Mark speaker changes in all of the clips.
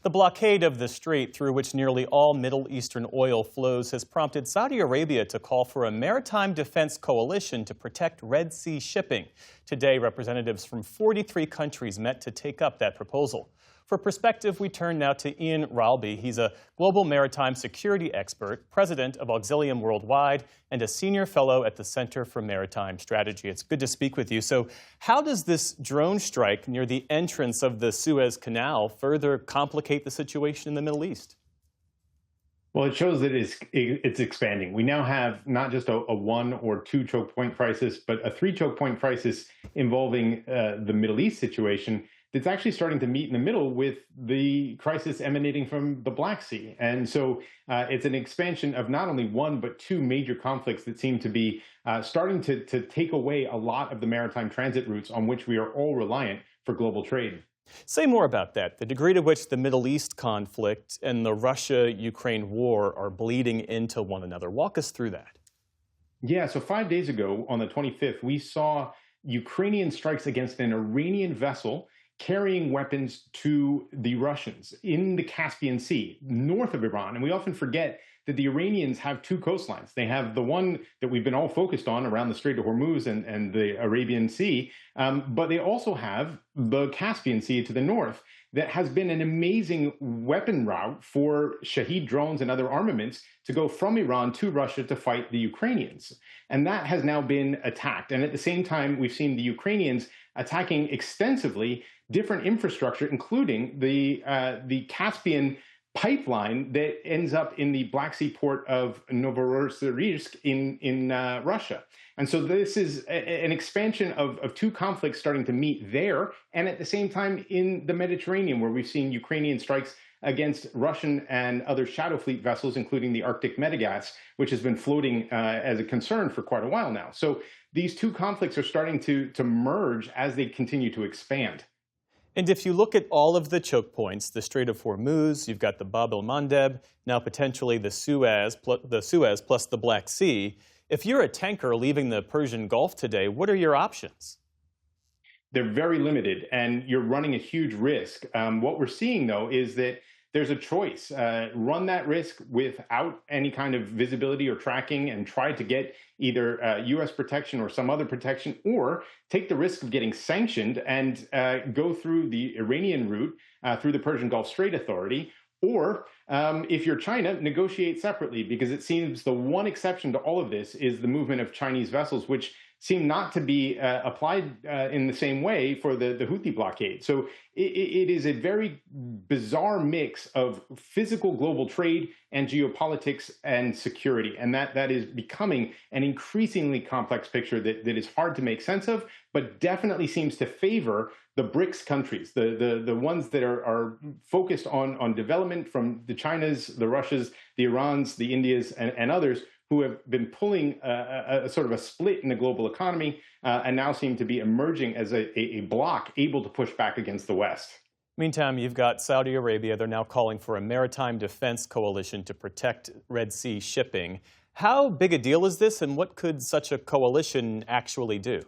Speaker 1: The blockade of the strait, through which nearly all Middle Eastern oil flows, has prompted Saudi Arabia to call for a maritime defense coalition to protect Red Sea shipping. Today, representatives from 43 countries met to take up that proposal. For perspective, we turn now to Ian Ralby. He's a global maritime security expert, president of Auxilium Worldwide, and a senior fellow at the Center for Maritime Strategy. It's good to speak with you. So how does this drone strike near the entrance of the Suez Canal further complicate the situation in the Middle East?
Speaker 2: Well, it shows that it's expanding. We now have not just a one or two choke point crisis, but a three choke point crisis involving the Middle East situation that's actually starting to meet in the middle with the crisis emanating from the Black Sea. And so it's an expansion of not only one, but two major conflicts that seem to be starting to take away a lot of the maritime transit routes on which we are all reliant for global trade.
Speaker 1: Say more about that, the degree to which the Middle East conflict and the Russia-Ukraine war are bleeding into one another. Walk us through that.
Speaker 2: Yeah, so 5 days ago, on the 25th, we saw Ukrainian strikes against an Iranian vessel carrying weapons to the Russians in the Caspian Sea, north of Iran. And we often forget that the Iranians have two coastlines. They have the one that we've been all focused on around the Strait of Hormuz and the Arabian Sea, but they also have the Caspian Sea to the north that has been an amazing weapon route for Shahed drones and other armaments to go from Iran to Russia to fight the Ukrainians. And that has now been attacked. And at the same time, we've seen the Ukrainians attacking extensively different infrastructure, including the Caspian pipeline that ends up in the Black Sea port of Novorossiysk in Russia. And so this is an expansion of two conflicts starting to meet there, and at the same time in the Mediterranean, where we've seen Ukrainian strikes against Russian and other shadow fleet vessels, including the Arctic Megagas, which has been floating as a concern for quite a while now. So these two conflicts are starting to merge as they continue to expand.
Speaker 1: And if you look at all of the choke points, the Strait of Hormuz, you've got the Bab el-Mandeb, now potentially the Suez plus the Black Sea. If you're a tanker leaving the Persian Gulf today, what are your options?
Speaker 2: They're very limited, and you're running a huge risk. What we're seeing, though, is that there's a choice. Run that risk without any kind of visibility or tracking and try to get either U.S. protection or some other protection, or take the risk of getting sanctioned and go through the Iranian route through the Persian Gulf Strait Authority. Or if you're China, negotiate separately, because it seems the one exception to all of this is the movement of Chinese vessels, which seem not to be applied in the same way for the Houthi blockade. So it is a very bizarre mix of physical global trade and geopolitics and security. And that is becoming an increasingly complex picture that is hard to make sense of, but definitely seems to favor the BRICS countries, the ones that are focused on development, from the Chinas, the Russias, the Irans, the Indias, and others, who have been pulling a sort of a split in the global economy and now seem to be emerging as a bloc able to push back against the West.
Speaker 1: Meantime, you've got Saudi Arabia. They're now calling for a maritime defense coalition to protect Red Sea shipping. How big a deal is this, and what could such a coalition actually do?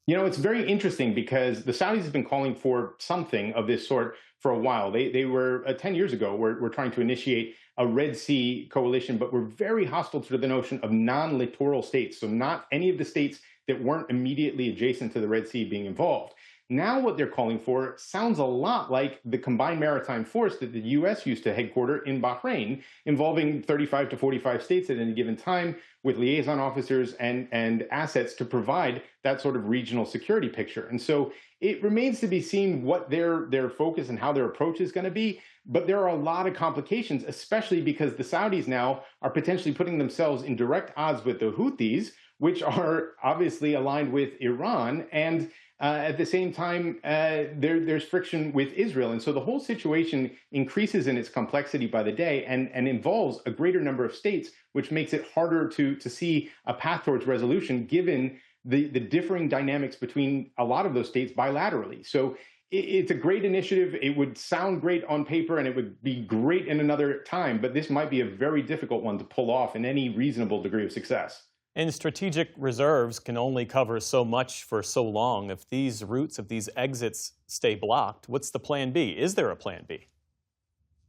Speaker 2: You know, it's very interesting because the Saudis have been calling for something of this sort for a while. They were 10 years ago, were trying to initiate a Red Sea coalition, but were very hostile to the notion of non-littoral states. So not any of the states that weren't immediately adjacent to the Red Sea being involved. Now what they're calling for sounds a lot like the combined maritime force that the U.S. used to headquarter in Bahrain, involving 35 to 45 states at any given time, with liaison officers and assets to provide that sort of regional security picture. And so it remains to be seen what their focus and how their approach is going to be. But there are a lot of complications, especially because the Saudis now are potentially putting themselves in direct odds with the Houthis, which are obviously aligned with Iran. And at the same time, there's friction with Israel. And so the whole situation increases in its complexity by the day and involves a greater number of states, which makes it harder to see a path towards resolution, given the differing dynamics between a lot of those states bilaterally. So it's a great initiative. It would sound great on paper, and it would be great in another time. But this might be a very difficult one to pull off in any reasonable degree of success.
Speaker 1: And strategic reserves can only cover so much for so long. If these routes, if these exits stay blocked, what's the plan B? Is there a plan B?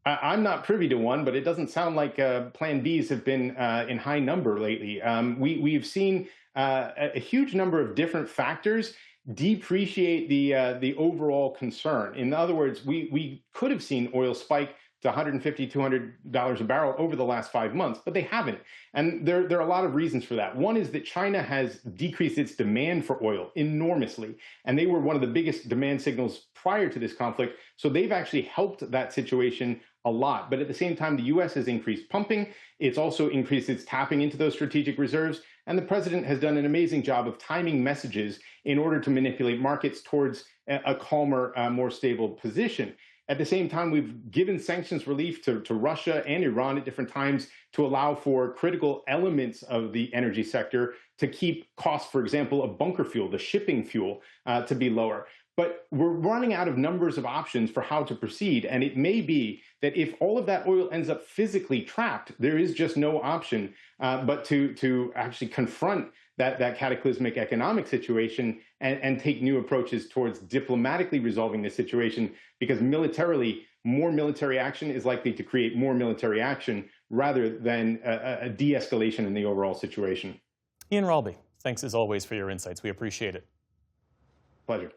Speaker 2: I'm not privy to one, but it doesn't sound like Plan Bs have been in high number lately. We've seen a huge number of different factors depreciate the overall concern. In other words, we could have seen oil spike to $150, $200 a barrel over the last 5 months, but they haven't. And there are a lot of reasons for that. One is that China has decreased its demand for oil enormously, and they were one of the biggest demand signals prior to this conflict. So they've actually helped that situation a lot. But at the same time, the U.S. has increased pumping. It's also increased its tapping into those strategic reserves. And the president has done an amazing job of timing messages in order to manipulate markets towards a calmer, more stable position. At the same time, we've given sanctions relief to Russia and Iran at different times to allow for critical elements of the energy sector to keep costs, for example, of bunker fuel, the shipping fuel, to be lower. But we're running out of numbers of options for how to proceed. And it may be that if all of that oil ends up physically trapped, there is just no option but to actually confront that cataclysmic economic situation and take new approaches towards diplomatically resolving the situation, because militarily, more military action is likely to create more military action rather than a de-escalation in the overall situation.
Speaker 1: Ian Ralby, thanks as always for your insights. We appreciate it.
Speaker 2: Pleasure.